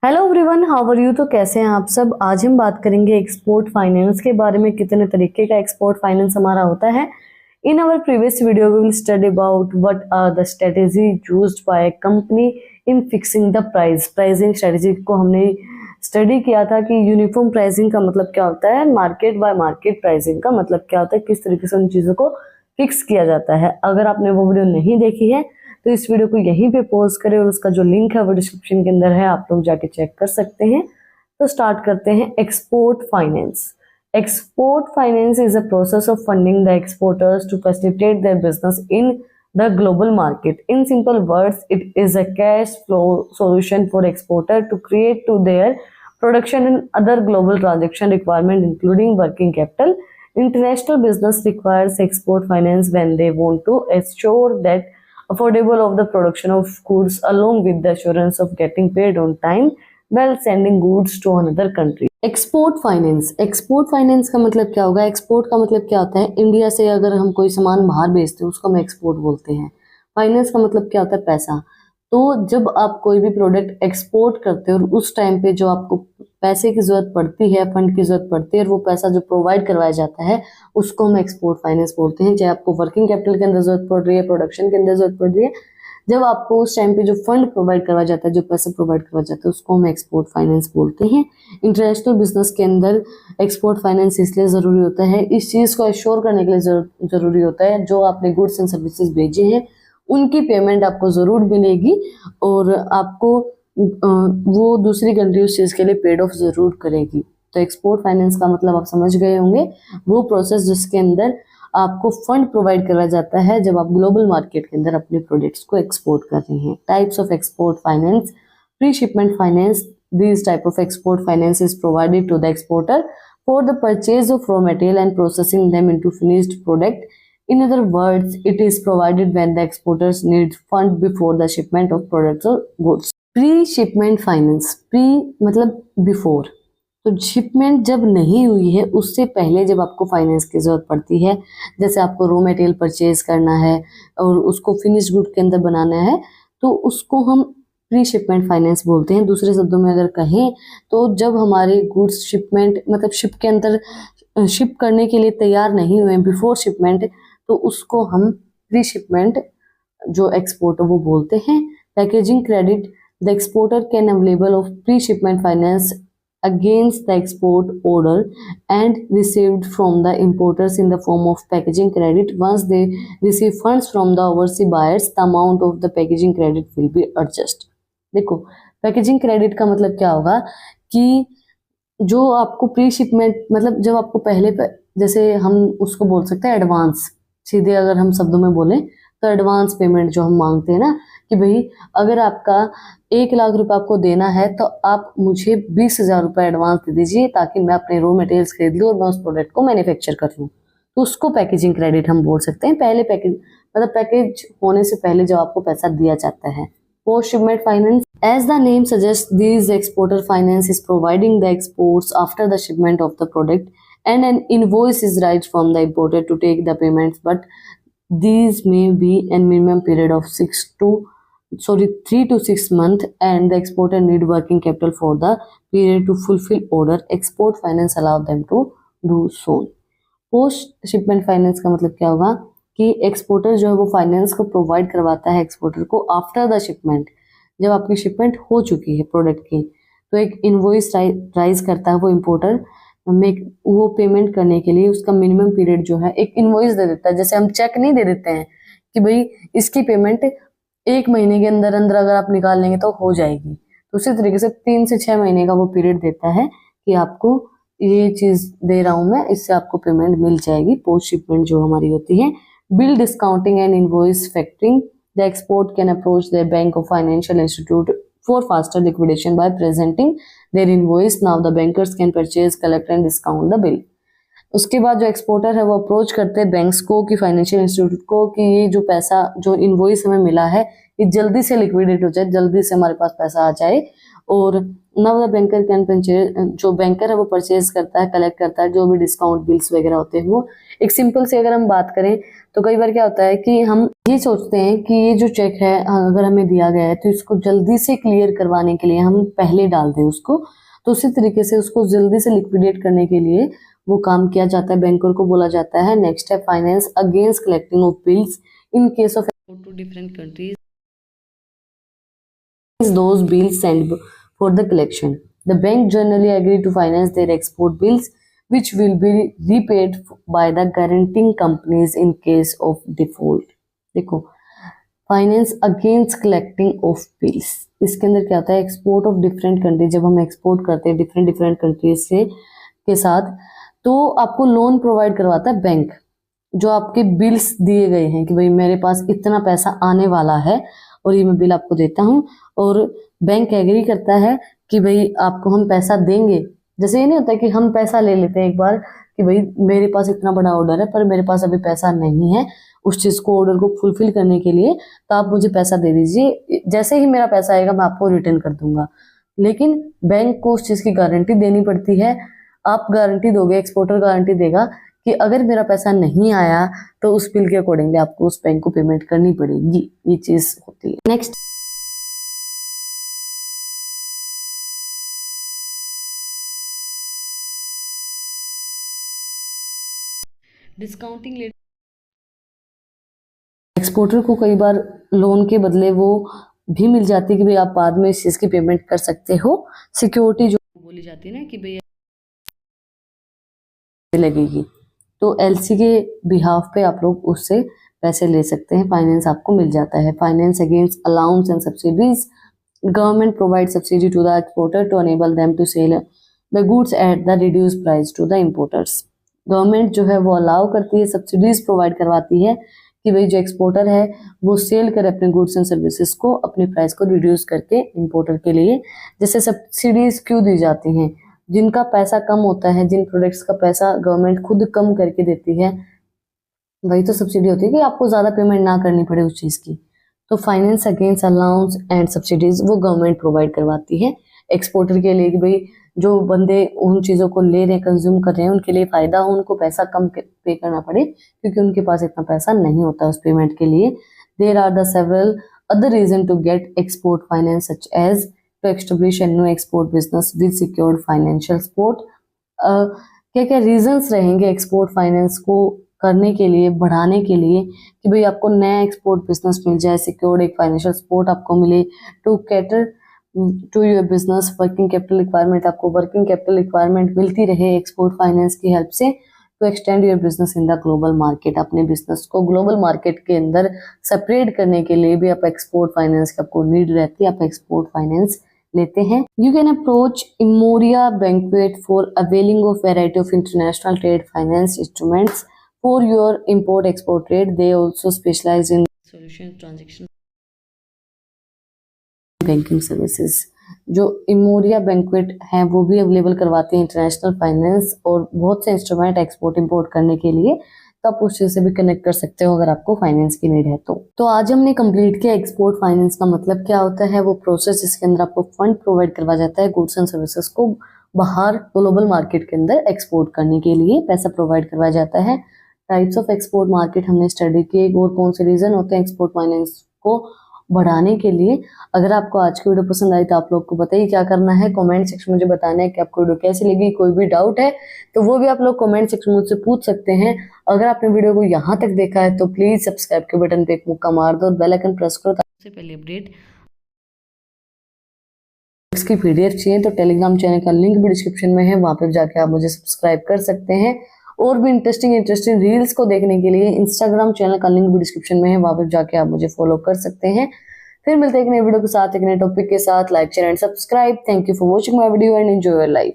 Hello everyone, how are you. तो कैसे हैं आप सब। आज हम बात करेंगे एक्सपोर्ट फाइनेंस के बारे में। कितने तरीके का एक्सपोर्ट फाइनेंस हमारा होता है। In our previous video we will study about what are the strategy used by company in fixing the price. Pricing strategy को हमने स्टडी किया था कि यूनिफॉर्म प्राइसिंग का मतलब क्या होता है, मार्केट बाय मार्केट प्राइसिंग का मतलब क्या होता है, किस तरीके से उन चीज़ों को फिक्स किया जाता है। अगर आपने वो वीडियो नहीं देखी है तो इस वीडियो को यहीं पे पॉज करें और उसका जो लिंक है वो डिस्क्रिप्शन के अंदर है, आप लोग जाके चेक कर सकते हैं। तो स्टार्ट करते हैं। Export finance. Export finance is a process of funding the exporters to facilitate their business in the global market. In simple words, it is a cash flow solution for exporter to create to their production and other global transaction requirement including working capital. International business requires export finance when they want to assure that affordable of the production of goods along with the assurance of getting paid on time while sending goods to another country. Export finance. Export finance का मतलब क्या होगा। Export का मतलब क्या होता है, India से अगर हम कोई सामान बाहर भेजते हैं उसको हम एक्सपोर्ट बोलते हैं। फाइनेंस का मतलब क्या होता है, पैसा। तो जब आप कोई भी प्रोडक्ट एक्सपोर्ट करते हो और उस टाइम पे जो आपको पैसे की जरूरत पड़ती है, फंड की जरूरत पड़ती है, और वो पैसा जो प्रोवाइड करवाया जाता है उसको हम एक्सपोर्ट फाइनेंस बोलते हैं। चाहे आपको वर्किंग कैपिटल के अंदर जरूरत पड़ रही है, प्रोडक्शन के अंदर जरूरत पड़ रही है, जब आपको उस टाइम पे जो फंड प्रोवाइड करवाया जाता है, जो पैसे प्रोवाइड करवाया जाता है, उसको हम एक्सपोर्ट फाइनेंस बोलते हैं। इंटरनेशनल बिजनेस के अंदर एक्सपोर्ट फाइनेंस इसलिए ज़रूरी होता है, इस चीज़ को एश्योर करने के लिए ज़रूरी होता है जो आपने गुड्स एंड सर्विसेज भेजे हैं उनकी पेमेंट आपको ज़रूर मिलेगी और आपको वो दूसरी कंट्री उस चीज़ के लिए पेड ऑफ ज़रूर करेगी। तो एक्सपोर्ट फाइनेंस का मतलब आप समझ गए होंगे, वो प्रोसेस जिसके अंदर आपको फंड प्रोवाइड करा जाता है जब आप ग्लोबल मार्केट के अंदर अपने प्रोडक्ट्स को एक्सपोर्ट कर रहे हैं। Types of export finance. Pre shipment finance. This type of export finance is provided to the exporter for the purchase of raw material and processing them into finished product. In other words, it is provided when the exporters need fund before the shipment of products or goods. Pre-shipment finance. Pre मतलब before. तो shipment जब नहीं हुई है उससे पहले जब आपको फाइनेंस की जरूरत पड़ती है, जैसे आपको रॉ मटेरियल परचेज करना है और उसको फिनिश गुड के अंदर बनाना है, तो उसको हम प्री शिपमेंट फाइनेंस बोलते हैं। दूसरे शब्दों में अगर कहें तो जब हमारे गुड्स शिपमेंट मतलब शिप के अंदर शिप करने के लिए तैयार नहीं हुए बिफोर शिपमेंट, तो उसको हम प्री शिपमेंट जो एक्सपोर्टर वो बोलते हैं। Packaging credit. The exporter can available of pre shipment finance against the export order and received from the importers in the form of packaging credit. Once they receive funds from the overseas buyers, the amount of the packaging credit will be adjusted. देखो, packaging credit का मतलब क्या होगा कि जो आपको pre shipment मतलब जब आपको पहले जैसे हम उसको बोल सकते हैं एडवांस, सीधे अगर हम शब्दों में बोलें तो एडवांस पेमेंट जो हम मांगते हैं ना, कि भाई अगर आपका 1 लाख रुपए आपको देना है तो आप मुझे 20,000 रुपये एडवांस दे दीजिए ताकि मैं अपने रॉ मटेरियल्स खरीद लूँ और मैं उस प्रोडक्ट को मैन्युफैक्चर कर लूँ, तो उसको पैकेजिंग क्रेडिट हम बोल सकते हैं। पहले पैकेज मतलब पैकेज होने से पहले जब आपको पैसा दिया जाता है। Post shipment finance. As the name suggest, this exporter finance is providing the exports after the shipment of the product and an invoice is raised from the importer to take the payments, but these may be a minimum period of 3 to 6 months and the exporter need working capital for the period to fulfill order. Export finance allow them to do so. Post shipment finance का मतलब क्या होगा कि exporter जो है वो finance को provide करवाता है एक्सपोर्टर को आफ्टर द शिपमेंट, जब आपकी शिपमेंट हो चुकी है प्रोडक्ट की, तो एक इनवॉइस राइज करता है वो इम्पोर्टर में वो पेमेंट करने के लिए। उसका मिनिमम पीरियड जो है एक इनवॉइस दे देता है, जैसे हम चेक नहीं दे देते हैं कि भाई इसकी पेमेंट 1 महीने के अंदर अंदर अगर आप निकाल लेंगे तो हो जाएगी, तो उसी तरीके से 3 से 6 महीने का वो पीरियड देता है कि आपको ये चीज़ दे रहा हूँ मैं, इससे आपको पेमेंट मिल जाएगी। पोस्ट शिपमेंट जो हमारी होती है। Bill discounting and invoice factoring. The export can approach the bank और financial institute for faster liquidation by presenting their invoice. Now the bankers can purchase, collect and discount the bill. उसके बाद जो exporter है वो approach करते हैं banks को कि फाइनेंशियल इंस्टीट्यूट को कि ये जो पैसा जो इनवॉइस हमें मिला है ये जल्दी से लिक्विडेट हो जाए, जल्दी से हमारे पास पैसा आ जाए और now the banker can purchase, जो बैंकर है वो परचेज करता है, कलेक्ट करता है जो भी डिस्काउंट बिल्स वगैरह होते हैं वो। एक सिंपल से अगर हम बात करें तो कई बार क्या होता है कि हम ये सोचते हैं कि ये जो चेक है अगर हमें दिया गया है तो इसको जल्दी से क्लियर करवाने के लिए हम पहले डाल दें उसको, तो उसी तरीके से उसको जल्दी से लिक्विडेट करने के लिए वो काम किया जाता है, बैंकर को बोला जाता है। नेक्स्ट है finance against collecting of bills in case of two different countries those bills sent for the collection. The bank generally agree to finance their export bills, which will be repaid by the guaranteeing companies in case of default. देखो, finance against collecting of bills, इसके अंदर क्या होता है, export of different country, जब हम export करते हैं डिफरेंट डिफरेंट कंट्रीज से के साथ, तो आपको लोन प्रोवाइड करवाता है बैंक। जो आपके बिल्स दिए गए हैं कि भाई मेरे पास इतना पैसा आने वाला है और ये मैं बिल आपको देता हूँ, और बैंक एग्री करता है कि भाई आपको हम पैसा देंगे। जैसे ये नहीं होता कि हम पैसा ले लेते हैं एक बार कि भाई मेरे पास इतना बड़ा ऑर्डर है पर मेरे पास अभी पैसा नहीं है उस चीज़ को, ऑर्डर को फुलफिल करने के लिए, तो आप मुझे पैसा दे दीजिए, जैसे ही मेरा पैसा आएगा मैं आपको रिटर्न कर दूंगा। लेकिन बैंक को उस चीज़ की गारंटी देनी पड़ती है। आप गारंटी दोगे, एक्सपोर्टर गारंटी देगा कि अगर मेरा पैसा नहीं आया तो उस बिल के अकॉर्डिंगली आपको उस बैंक को पेमेंट करनी पड़ेगी, ये चीज़ होती है। Next, discounting. एक्सपोर्टर को कई बार लोन के बदले वो भी मिल जाती है कि भाई आप बाद में इस चीज़ की पेमेंट कर सकते हो, सिक्योरिटी जो बोली जाती है ना कि भाई लगेगी, तो एलसी के बिहाफ पे आप लोग उससे पैसे ले सकते हैं, फाइनेंस आपको मिल जाता है। Finance against allowance and subsidies, government provide subsidy to the exporter to enable them to sell the goods at the reduce price to the importers. Government जो है वो अलाउ करती है, सब्सिडीज प्रोवाइड करवाती है कि भाई जो एक्सपोर्टर है वो सेल करे अपने गुड्स एंड सर्विसेज को अपने प्राइस को रिड्यूस करके इंपोर्टर के लिए। जैसे सब्सिडीज क्यों दी जाती हैं, जिनका पैसा कम होता है, जिन प्रोडक्ट्स का पैसा गवर्नमेंट खुद कम करके देती है, वही तो सब्सिडी होती है कि आपको ज़्यादा पेमेंट ना करनी पड़े उस चीज़ की। तो finance against allowance and subsidies वो गवर्नमेंट प्रोवाइड करवाती है एक्सपोर्टर के लिए कि भाई जो बंदे उन चीज़ों को ले रहे हैं, कंज्यूम कर रहे हैं, उनके लिए फ़ायदा हो, उनको पैसा कम पे करना पड़े क्योंकि उनके पास इतना पैसा नहीं होता उस पेमेंट के लिए। There are the several other reason to get export finance such as to establish a new export business with secured financial support. क्या क्या रीजंस रहेंगे एक्सपोर्ट फाइनेंस को करने के लिए, बढ़ाने के लिए, कि भाई आपको नया एक्सपोर्ट बिजनेस मिल जाए, सिक्योर्ड एक फाइनेंशियल सपोर्ट आपको मिले, to cater to your business working capital requirement, आपको वर्किंग कैपिटल रिक्वायरमेंट मिलती रहे एक्सपोर्ट फाइनेंस की हेल्प से, to extend your business in the global market, अपने बिजनेस को ग्लोबल मार्केट के अंदर सेपरेट करने के लिए भी आप एक्सपोर्ट फाइनेंस की आपको नीड रहती है, आप एक्सपोर्ट फाइनेंस लेते हैं। You can approach Imoria banquet for availing of variety of international trade finance instruments for your import export trade. They also specialise in solution transaction banking services. जो Imoria banquet है वो भी available करवाते हैं international finance और बहुत से instrument export import करने के लिए, तो आप उस चीज़ से भी कनेक्ट कर सकते हो अगर आपको फाइनेंस की नीड है तो आज हमने कंप्लीट किया एक्सपोर्ट फाइनेंस का मतलब क्या होता है, वो प्रोसेस जिसके अंदर आपको फंड प्रोवाइड करवा जाता है गुड्स एंड सर्विसेज को बाहर ग्लोबल मार्केट के अंदर एक्सपोर्ट करने के लिए पैसा प्रोवाइड करवाया जाता है। टाइप्स ऑफ एक्सपोर्ट मार्केट हमने स्टडी किए और कौन से रीजन होते हैं एक्सपोर्ट फाइनेंस को बढ़ाने के लिए। अगर आपको आज की वीडियो पसंद आई तो आप लोग को बताइए क्या करना है, कमेंट सेक्शन में मुझे बताना है कि आपको वीडियो कैसी लगी। कोई भी डाउट है तो वो भी आप लोग कमेंट सेक्शन में मुझसे पूछ सकते हैं। अगर आपने वीडियो को यहाँ तक देखा है तो प्लीज सब्सक्राइब के बटन पे एक मुक्का मार दो और बेल आइकन प्रेस करो ताकि सबसे पहले अपडेट इसकी पीडीएफ चाहिए तो टेलीग्राम चैनल का लिंक भी डिस्क्रिप्शन में है, वहाँ पे जाके आप मुझे सब्सक्राइब कर सकते हैं। और भी इंटरेस्टिंग रील्स को देखने के लिए इंस्टाग्राम चैनल का लिंक भी डिस्क्रिप्शन में है, वहाँ पे जाके आप मुझे फॉलो कर सकते हैं। फिर मिलते हैं एक नए वीडियो के साथ, एक नए टॉपिक के साथ। Like share and subscribe. Thank you for watching my video and enjoy your life.